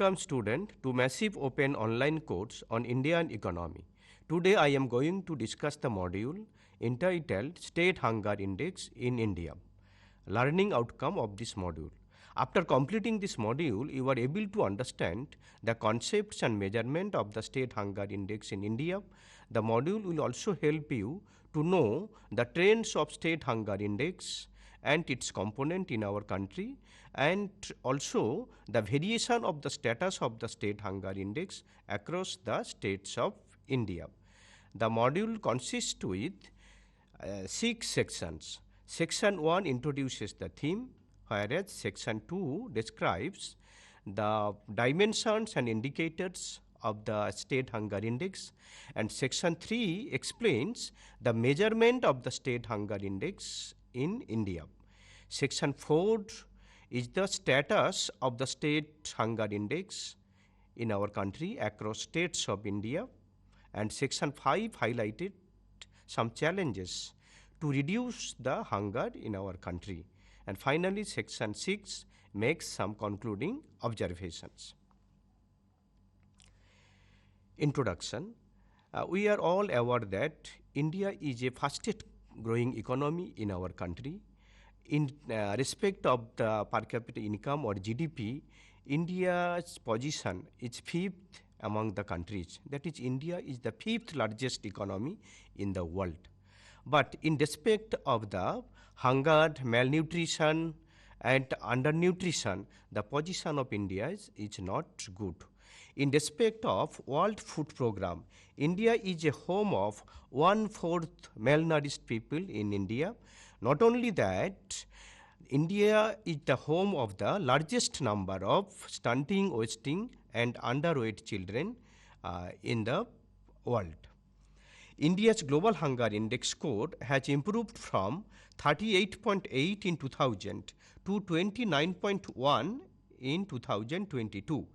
Welcome student to massive open online course on Indian economy. Today I am going to discuss the module entitled State Hunger Index in India. Learning outcome of this module. After completing this module, you are able to understand the concepts and measurement of the State Hunger Index in India. The module will also help you to know the trends of State Hunger Index and its component in our country, and also the variation of the status of the State Hunger Index across the states of India. The module consists with 6 sections. Section 1 introduces the theme, whereas Section 2 describes the dimensions and indicators of the State Hunger Index, and Section 3 explains the measurement of the State Hunger Index in India. Section 4 is the status of the State Hunger Index in our country across states of India, and Section 5 highlighted some challenges to reduce the hunger in our country. And finally, Section 6 makes some concluding observations. Introduction. We are all aware that India is a fastest growing economy in our country. In respect of the per capita income or GDP, India's position is 5th among the countries. That is, India is the 5th largest economy in the world. But in respect of the hunger, malnutrition and undernutrition, the position of India is not good. In respect of World Food Program, India is a home of 1/4 malnourished people in India. Not only that, India is the home of the largest number of stunting, wasting and underweight children in the world. India's Global Hunger Index score has improved from 38.8 in 2000 to 29.1 in 2022.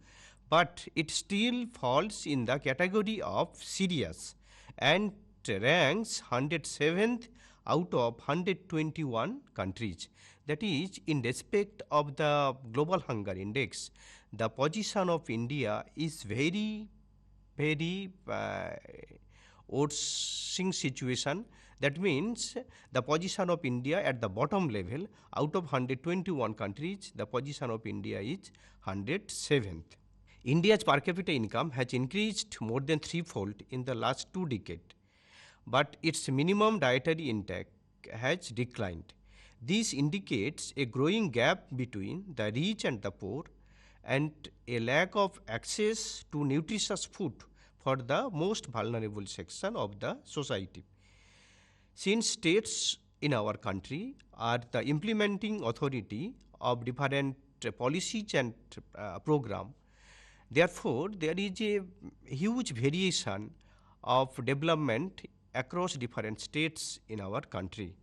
But it still falls in the category of serious and ranks 107th out of 121 countries. That is, in respect of the Global Hunger Index, the position of India is very worsening situation. That means the position of India at the bottom level, out of 121 countries, the position of India is 107th. India's per capita income has increased more than threefold in the last 2 decades, but its minimum dietary intake has declined. This indicates a growing gap between the rich and the poor and a lack of access to nutritious food for the most vulnerable section of the society. Since states in our country are the implementing authority of different policies and programs, therefore, there is a huge variation of development across different states in our country.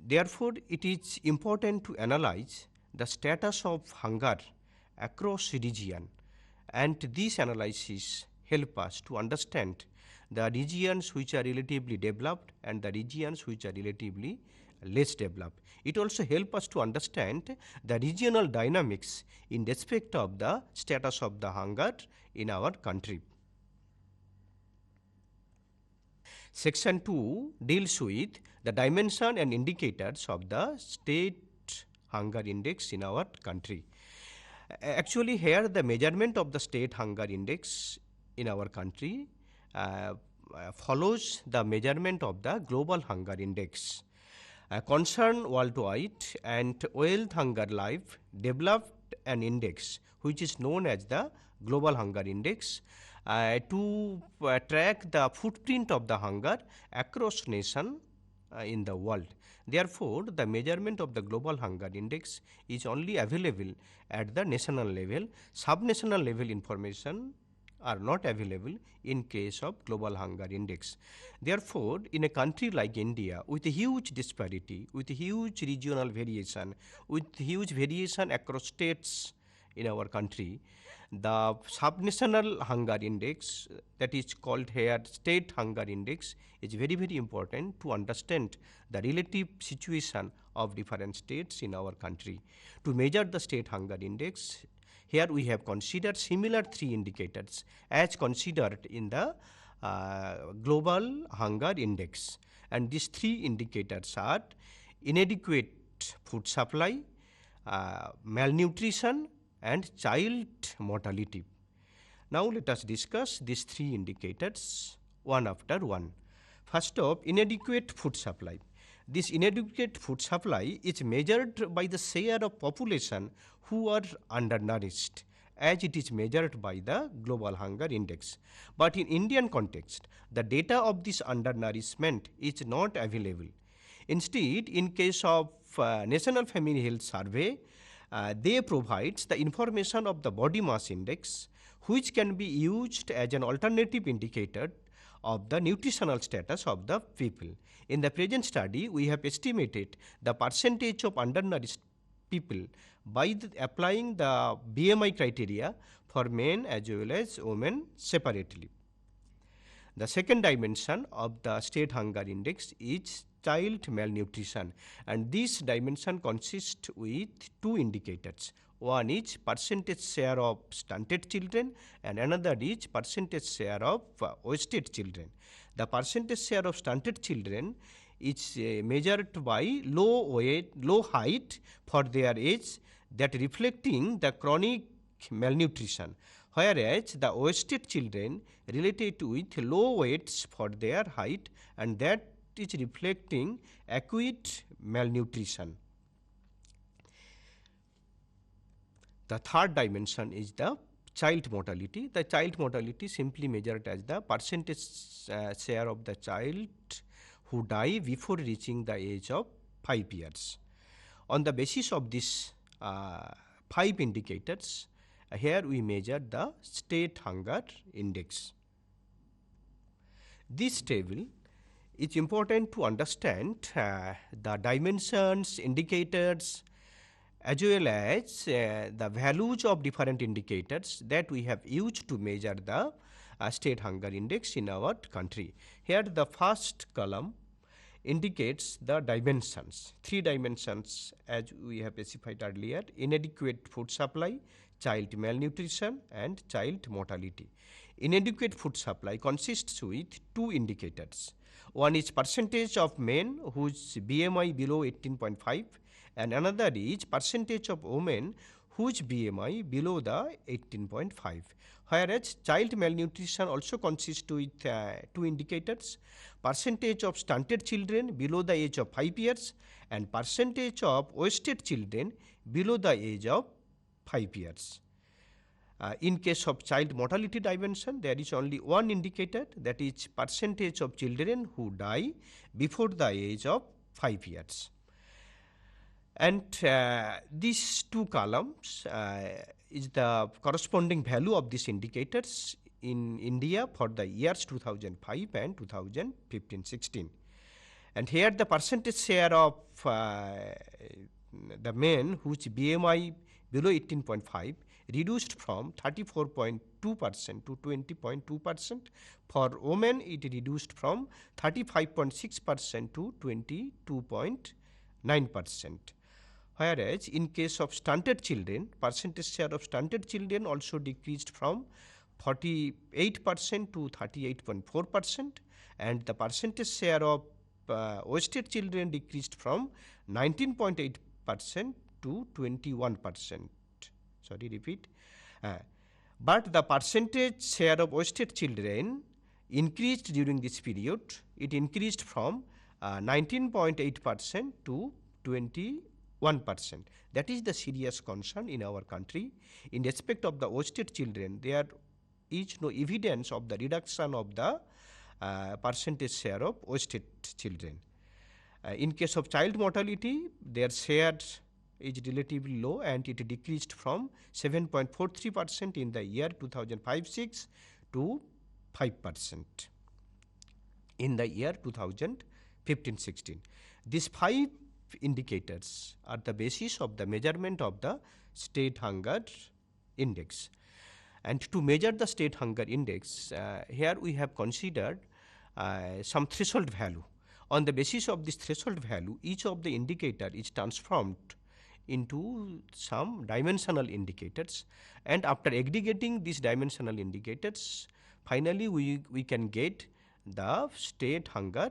Therefore, it is important to analyze the status of hunger across region, and this analysis help us to understand the regions which are relatively developed and the regions which are relatively less developed. It also helps us to understand the regional dynamics in respect of the status of the hunger in our country. Section 2 deals with the dimension and indicators of the State Hunger Index in our country. Actually, here the measurement of the State Hunger Index in our country follows the measurement of the Global Hunger Index. Concern worldwide and World Hunger Life developed an index which is known as the Global Hunger Index to track the footprint of the hunger across nation in the world. Therefore, the measurement of the Global Hunger Index is only available at the national level. Subnational level information are not available in case of Global Hunger Index. Therefore, in a country like India, with a huge disparity, with a huge regional variation, with huge variation across states in our country, the subnational hunger index, that is called here State Hunger Index, is very important to understand the relative situation of different states in our country. To measure the State Hunger Index, Here we have considered similar three indicators as considered in the Global Hunger Index. And these three indicators are inadequate food supply, malnutrition, and child mortality. Now let us discuss these three indicators one after one. First up, inadequate food supply. This inadequate food supply is measured by the share of population who are undernourished, as it is measured by the Global Hunger Index. But in Indian context, the data of this undernourishment is not available. Instead, in case of National Family Health Survey, they provides the information of the body mass index, which can be used as an alternative indicator of the nutritional status of the people. In the present study, we have estimated the percentage of undernourished people by applying the BMI criteria for men as well as women separately. The second dimension of the state hunger index is child malnutrition, and this dimension consists with two indicators. One is percentage share of stunted children and another is percentage share of wasted children. The percentage share of stunted children is measured by low height for their age, that reflecting the chronic malnutrition, whereas the wasted children related with low weights for their height, and that is reflecting acute malnutrition. The third dimension is the child mortality. The child mortality simply measured as the percentage share of the child who die before reaching the age of 5 years. On the basis of these 5 indicators, here we measure the state hunger index. This table is important to understand the dimensions, indicators, as well as the values of different indicators that we have used to measure the state hunger index in our country. Here the first column indicates the dimensions, 3 dimensions as we have specified earlier: inadequate food supply, child malnutrition, and child mortality. Inadequate food supply consists with 2 indicators. One is percentage of men whose BMI below 18.5, and another is percentage of women whose BMI below the 18.5. Whereas child malnutrition also consists with 2 indicators: percentage of stunted children below the age of 5 years and percentage of wasted children below the age of 5 years. In case of child mortality dimension, there is only one indicator, that is percentage of children who die before the age of 5 years. And these 2 columns is the corresponding value of these indicators in India for the years 2005 and 2015-16. And here the percentage share of the men whose BMI below 18.5 reduced from 34.2% to 20.2%. For women, it reduced from 35.6% to 22.9%. Whereas in case of stunted children, percentage share of stunted children also decreased from 48% to 38.4%, and the percentage share of wasted children decreased from 19.8% to 21%. Sorry, repeat. But the percentage share of wasted children increased during this period. It increased from 19.8% to 21%. That is the serious concern in our country. In respect of the wasted children, there is no evidence of the reduction of the percentage share of wasted children. In case of child mortality, their share is relatively low, and it decreased from 7.43% in the year 2005-06 to 5% in the year 2015-16. These 5 indicators are the basis of the measurement of the state hunger index. And to measure the state hunger index, here we have considered some threshold value. On the basis of this threshold value, each of the indicator is transformed into some dimensional indicators, and after aggregating these dimensional indicators, finally we can get the state hunger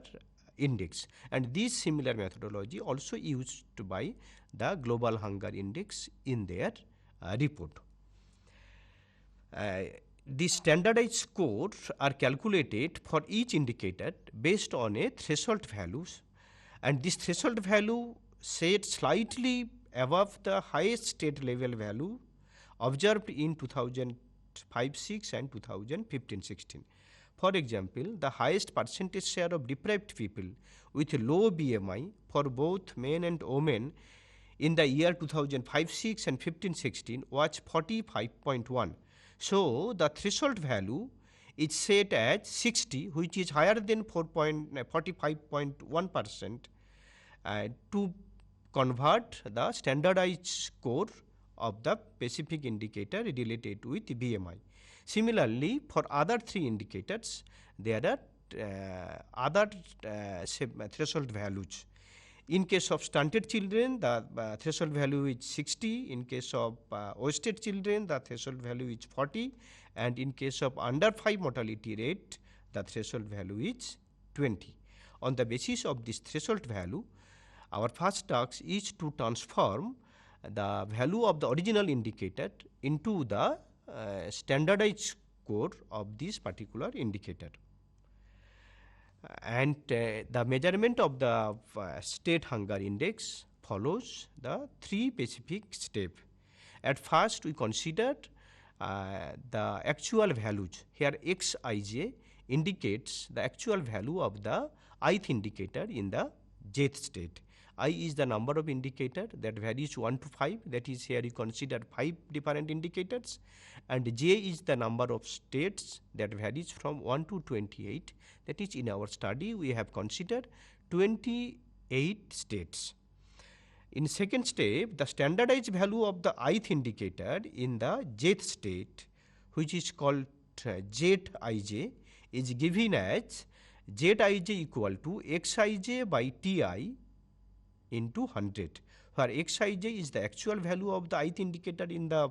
index. And this similar methodology also used by the global hunger index in their report. The standardized scores are calculated for each indicator based on a threshold values, and this threshold value set slightly above the highest state level value observed in 2005-6 and 2015-16. For example, the highest percentage share of deprived people with low BMI for both men and women in the year 2005-6 and 15-16 was 45.1. So the threshold value is set as 60, which is higher than 45.1%, to convert the standardized score of the specific indicator related with BMI. Similarly, for other three indicators, there are other threshold values. In case of stunted children, the threshold value is 60. In case of wasted children, the threshold value is 40. And in case of under 5 mortality rate, the threshold value is 20. On the basis of this threshold value, our first task is to transform the value of the original indicator into the standardized score of this particular indicator. And the measurement of the state hunger index follows the three specific steps. At first, we considered the actual values. Here Xij indicates the actual value of the ith indicator in the jth state. I is the number of indicator that varies 1 to 5, that is here you consider 5 different indicators, and j is the number of states that varies from 1 to 28, that is in our study we have considered 28 states. In second step, the standardized value of the ith indicator in the jth state, which is called Zij, is given as Zij equal to Xij by Ti into 100, where Xij is the actual value of the ith indicator in the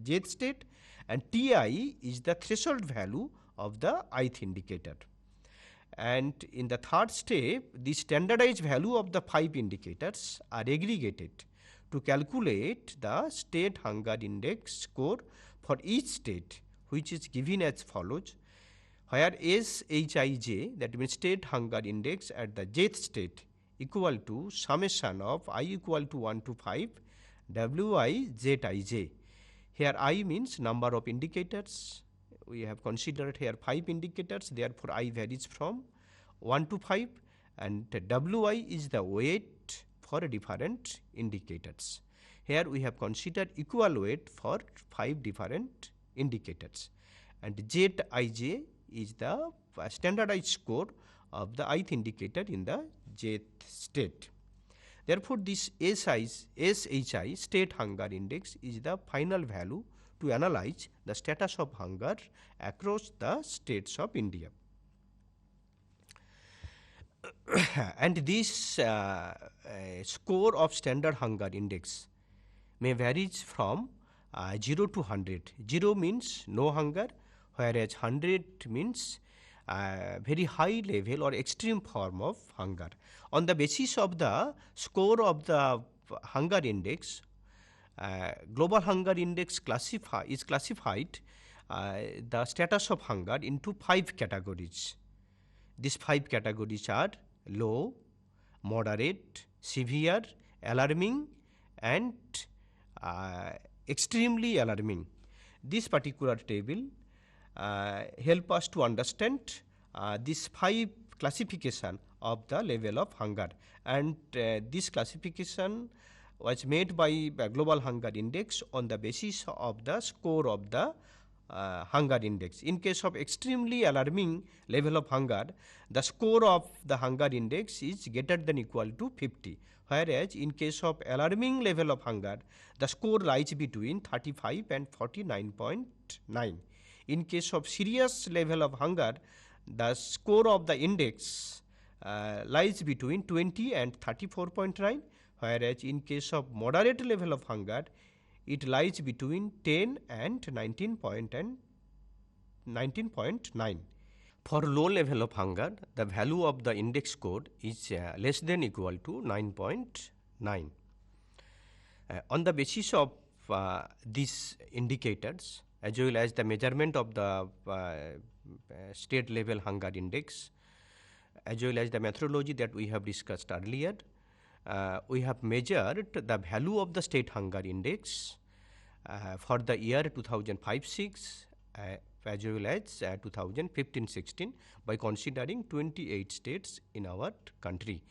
jth state, and Ti is the threshold value of the ith indicator. And in the third step, the standardized value of the 5 indicators are aggregated to calculate the state hunger index score for each state, which is given as follows, where Shij, that means state hunger index at the jth state, equal to summation of I equal to 1 to 5 Wi Zij. Here I means number of indicators. We have considered here 5 indicators, therefore I varies from 1 to 5, and Wi is the weight for different indicators. Here we have considered equal weight for 5 different indicators, and Zij is the standardized score of the ith indicator in the jth state. Therefore, this SHI, state hunger index, is the final value to analyze the status of hunger across the states of India. And this score of standard hunger index may vary from 0 to 100. 0 means no hunger, whereas 100 means very high level or extreme form of hunger. On the basis of the score of the hunger index, global hunger index is classified the status of hunger into 5 categories. These 5 categories are low, moderate, severe, alarming, and extremely alarming. This particular table help us to understand this 5 classification of the level of hunger, and this classification was made by global hunger index on the basis of the score of the hunger index. In case of extremely alarming level of hunger, the score of the hunger index is greater than equal to 50, whereas in case of alarming level of hunger, the score lies between 35 and 49.9. In case of serious level of hunger, the score of the index lies between 20 and 34.9, whereas in case of moderate level of hunger, it lies between 10 and 19.9. For low level of hunger, the value of the index score is less than equal to 9.9. On the basis of these indicators, as well as the measurement of the state level hunger index, as well as the methodology that we have discussed earlier, we have measured the value of the state hunger index for the year 2005-6 as well as 2015-16 by considering 28 states in our country.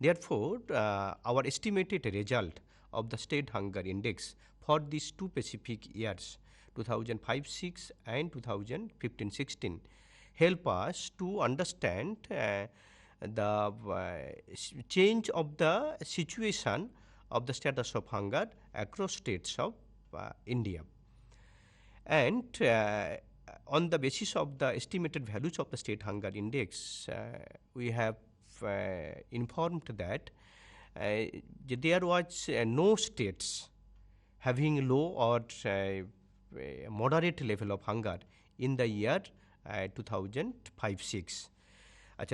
Therefore, our estimated result of the state hunger index for these two specific years, 2005-6 and 2015-16, help us to understand the change of the situation of the status of hunger across states of India. And on the basis of the estimated values of the state hunger index, we have informed that there was no states having low or moderate level of hunger in the year 2005-6.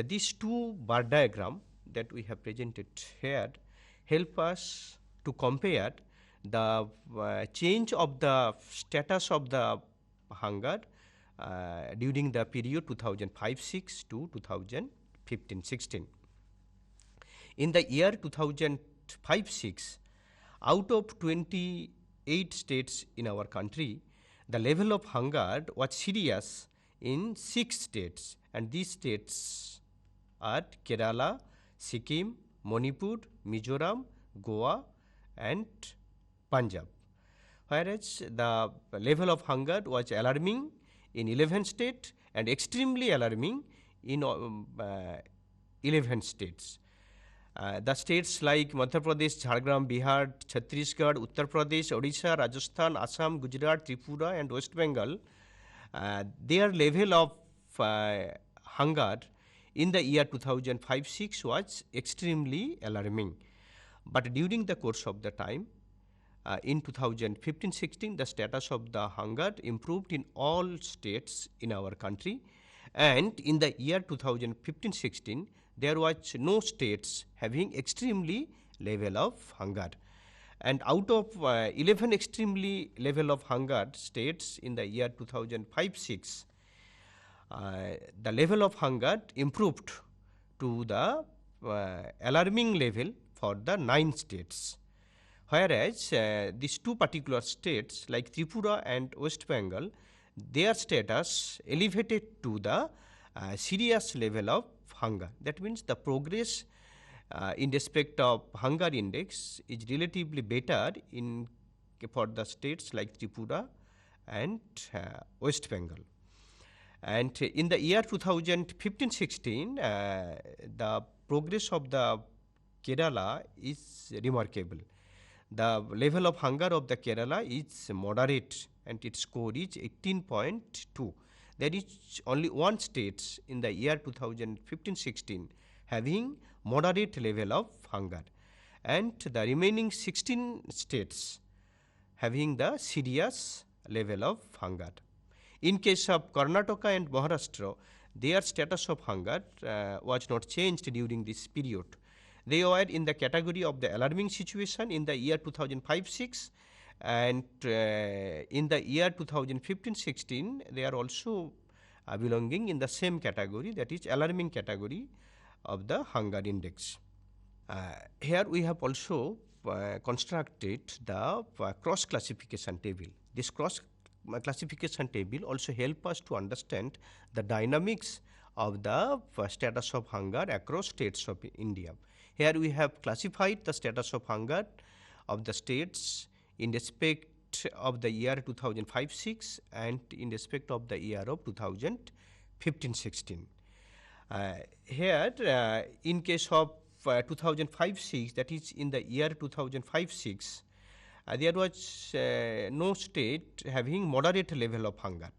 These two bar diagram that we have presented here help us to compare the change of the status of the hunger during the period 2005-6 to 2015-16. In the year 2005-6, out of 28 states in our country, the level of hunger was serious in 6 states, and these states are Kerala, Sikkim, Manipur, Mizoram, Goa and Punjab. Whereas the level of hunger was alarming in 11 states and extremely alarming in 11 states. The states like Madhya Pradesh, Jharkhand, Bihar, Chhattisgarh, Uttar Pradesh, Odisha, Rajasthan, Assam, Gujarat, Tripura and West Bengal, their level of hunger in the year 2005-6 was extremely alarming. But during the course of the time, in 2015-16, the status of the hunger improved in all states in our country, and in the year 2015-16, there was no states having extremely level of hunger. And out of 11 extremely level of hunger states in the year 2005-6, the level of hunger improved to the alarming level for the 9 states. Whereas these two particular states like Tripura and West Bengal, their status elevated to the serious level of hunger. That means the progress in respect of hunger index is relatively better for the states like Tripura and West Bengal. And in the year 2015-16, the progress of the Kerala is remarkable. The level of hunger of the Kerala is moderate and its score is 18.2. There is only one state in the year 2015-16 having moderate level of hunger, and the remaining 16 states having the serious level of hunger. In case of Karnataka and Maharashtra, their status of hunger was not changed during this period. They were in the category of the alarming situation in the year 2005-6, and in the year 2015-16, they are also belonging in the same category, that is alarming category of the hunger index. Here we have also constructed the cross classification table. This cross classification table also help us to understand the dynamics of the status of hunger across states of India. Here we have classified the status of hunger of the states in respect of the year 2005-6 and in respect of the year of 2015-16. Here, in case of 2005-6, that is in the year 2005-6, there was no state having moderate level of hunger,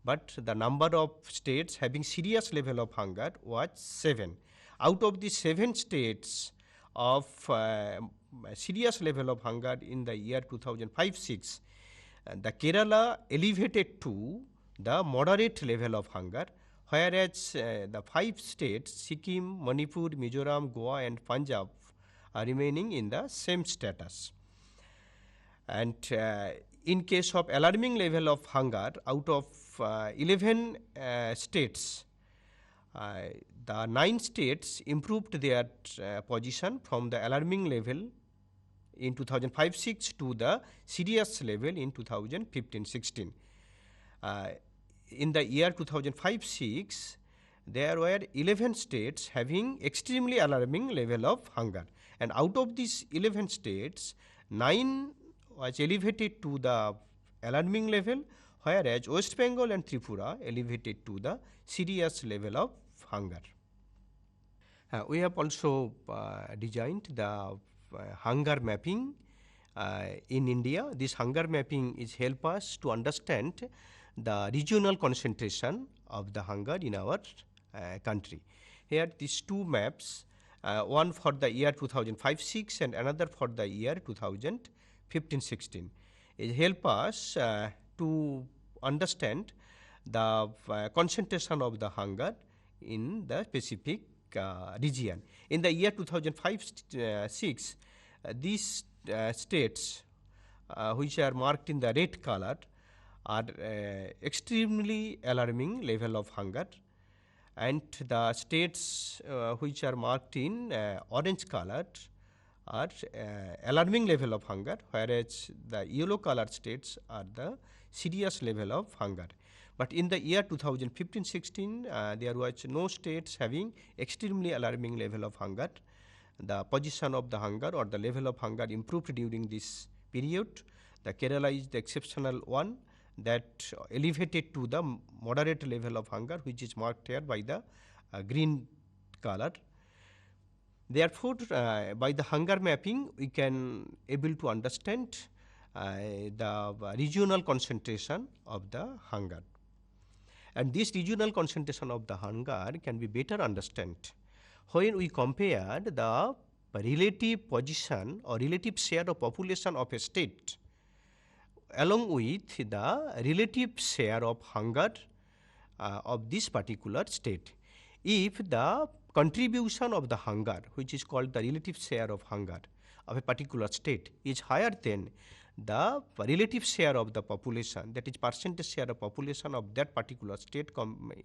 but the number of states having serious level of hunger was 7. Out of the 7 states, of serious level of hunger in the year 2005-6, the Kerala elevated to the moderate level of hunger, whereas the 5 states, Sikkim, Manipur, Mizoram, Goa and Punjab, are remaining in the same status. And in case of alarming level of hunger, out of 11 states, the 9 states improved their position from the alarming level in 2005-6 to the serious level in 2015-16. In the year 2005-6, there were 11 states having extremely alarming level of hunger, and out of these 11 states, 9 was elevated to the alarming level, whereas West Bengal and Tripura elevated to the serious level of hunger. We have also designed the hunger mapping in India. This hunger mapping is help us to understand the regional concentration of the hunger in our country. Here these two maps, one for the year 2005-6 and another for the year 2015-16, it help us to understand the concentration of the hunger in the specific region. In the year 2005-6, these states which are marked in the red color are extremely alarming level of hunger, and the states which are marked in orange color are alarming level of hunger, whereas the yellow color states are the serious level of hunger. But in the year 2015-16, there was no states having extremely alarming level of hunger. The position of the hunger or the level of hunger improved during this period. The Kerala is the exceptional one that elevated to the moderate level of hunger, which is marked here by the green color. Therefore, by the hunger mapping, we can able to understand the regional concentration of the hunger. And this regional concentration of the hunger can be better understood when we compare the relative position or relative share of population of a state along with the relative share of hunger of this particular state. If the contribution of the hunger, which is called the relative share of hunger of a particular state, is higher than the relative share of the population, that is percentage share of population of that particular state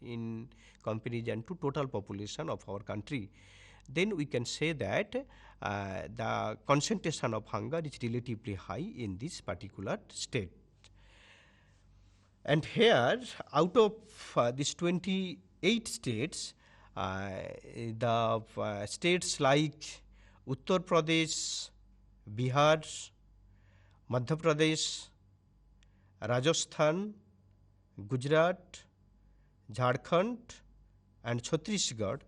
in comparison to total population of our country, then we can say that the concentration of hunger is relatively high in this particular state. And here, out of these 28 states, the states like Uttar Pradesh, Bihar, Madhya Pradesh, Rajasthan, Gujarat, Jharkhand and Chhattisgarh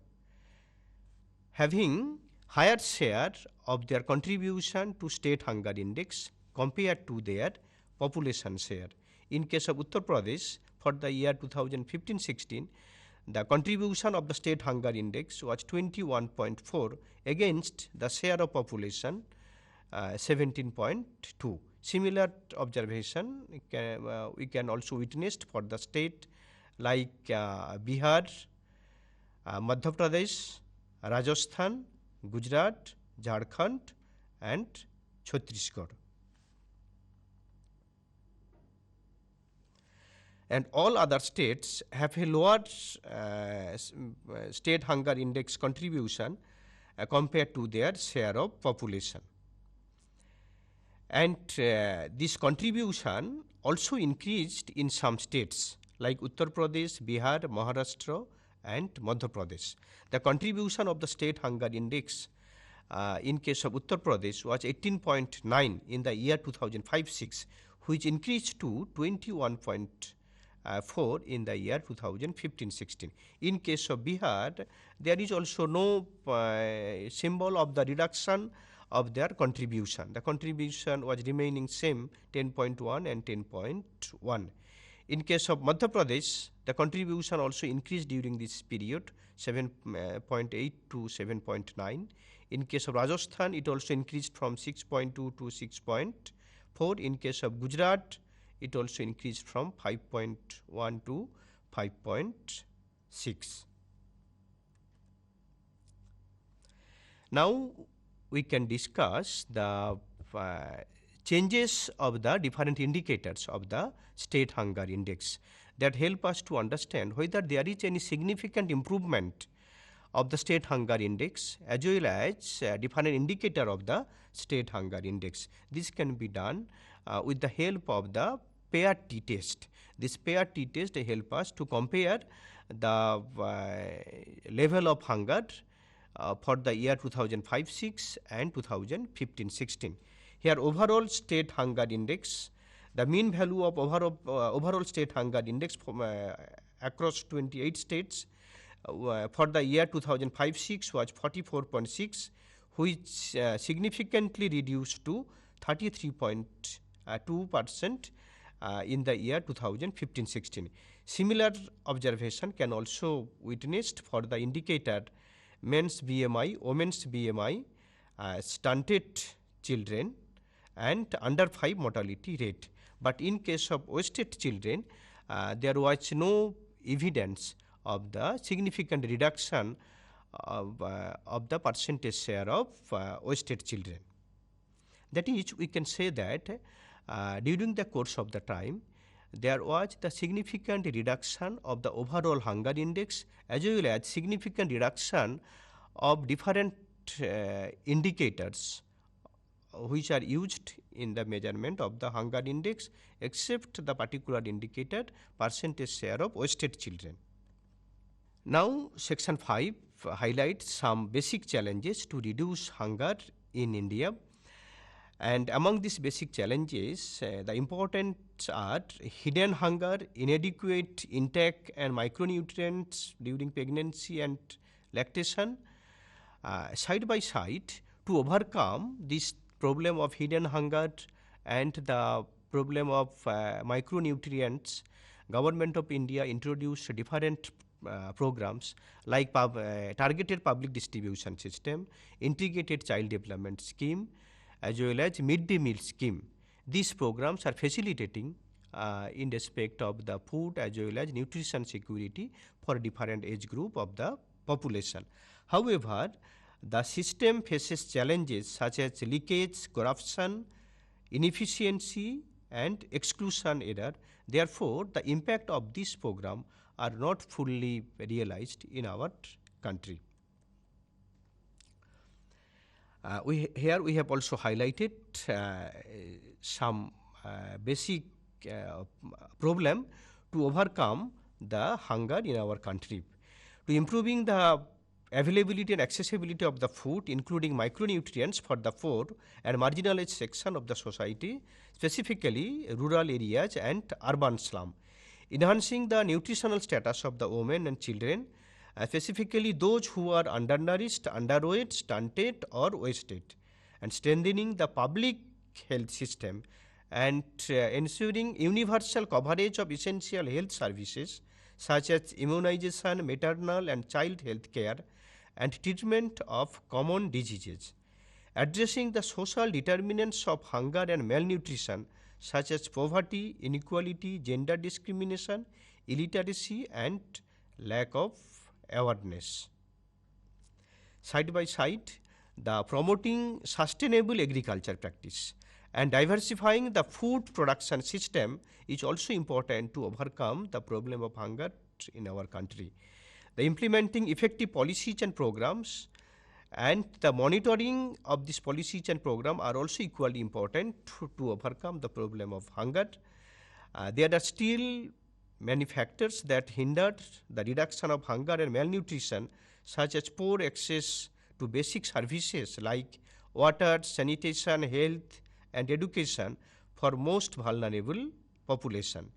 having higher share of their contribution to state hunger index compared to their population share. In case of Uttar Pradesh, for the year 2015-16, the contribution of the state hunger index was 21.4 against the share of population 17.2. Similar observation we can also witness for the state like Bihar, Madhya Pradesh, Rajasthan, Gujarat, Jharkhand and Chhattisgarh. And all other states have a lower state hunger index contribution compared to their share of population. And this contribution also increased in some states like Uttar Pradesh, Bihar, Maharashtra and Madhya Pradesh. The contribution of the state hunger index in case of Uttar Pradesh was 18.9 in the year 2005-6, which increased to 21.4 in the year 2015-16. In case of Bihar, there is also no symbol of the reduction of their contribution. The contribution was remaining same, 10.1 and 10.1. In case of Madhya Pradesh, the contribution also increased during this period, 7.8 to 7.9. In case of Rajasthan, it also increased from 6.2 to 6.4. In case of Gujarat, it also increased from 5.1 to 5.6. Now we can discuss the changes of the different indicators of the state hunger index that help us to understand whether there is any significant improvement of the state hunger index as well as different indicator of the state hunger index. This can be done with the help of the pair t-test. This pair t-test help us to compare the level of hunger for the year 2005-6 and 2015-16. Here overall state hunger index, the mean value of overall state hunger index from, across 28 states for the year 2005-6 was 44.6, which significantly reduced to 33.2% in the year 2015-16. Similar observation can also witnessed for the indicator men's BMI, women's BMI, stunted children and under 5 mortality rate. But in case of wasted children, there was no evidence of the significant reduction of the percentage share of wasted children. That is, we can say that during the course of the time, there was the significant reduction of the overall hunger index as well as significant reduction of different indicators which are used in the measurement of the hunger index, except the particular indicator percentage share of wasted children. Now section 5 highlights some basic challenges to reduce hunger in India. And among these basic challenges, the important are hidden hunger, inadequate intake and micronutrients during pregnancy and lactation. Side by side, to overcome this problem of hidden hunger and the problem of micronutrients, Government of India introduced different programs like targeted public distribution system, integrated child development scheme, as well as midday meal scheme. These programs are facilitating in respect of the food as well as nutrition security for different age group of the population. However, the system faces challenges such as leakage, corruption, inefficiency and exclusion error. Therefore, the impact of this program are not fully realized in our country. Here we have also highlighted some basic problem to overcome the hunger in our country. To improving the availability and accessibility of the food, including micronutrients for the poor and marginalized section of the society, specifically rural areas and urban slum. Enhancing the nutritional status of the women and children, specifically those who are undernourished, underweight, stunted or wasted, and strengthening the public health system and ensuring universal coverage of essential health services such as immunization, maternal and child health care, and treatment of common diseases. Addressing the social determinants of hunger and malnutrition such as poverty, inequality, gender discrimination, illiteracy and lack of awareness. Side by side, the promoting sustainable agriculture practice and diversifying the food production system is also important to overcome the problem of hunger in our country. The implementing effective policies and programs and the monitoring of these policies and programs are also equally important to overcome the problem of hunger. There are still many factors that hinder the reduction of hunger and malnutrition, such as poor access to basic services like water, sanitation, health and education for most vulnerable population.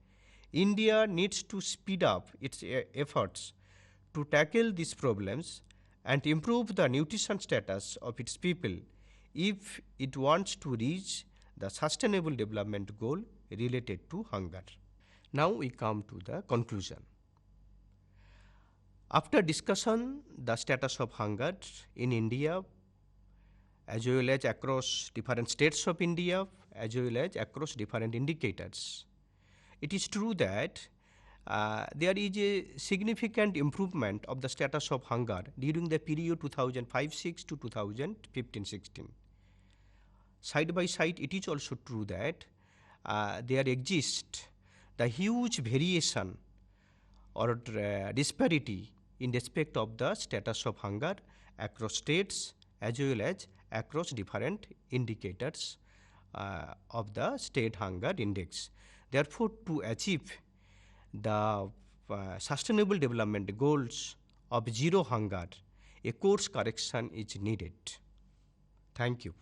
India needs to speed up its efforts to tackle these problems and improve the nutrition status of its people if it wants to reach the sustainable development goal related to hunger. Now we come to the conclusion. After discussion the status of hunger in India as well as across different states of India, as well as across different indicators. It is true that there is a significant improvement of the status of hunger during the period 2005-6 to 2015-16. Side by side, it is also true that there exists the huge variation or disparity in respect of the status of hunger across states as well as across different indicators of the state hunger index. Therefore, to achieve the sustainable development goals of zero hunger, a course correction is needed. Thank you.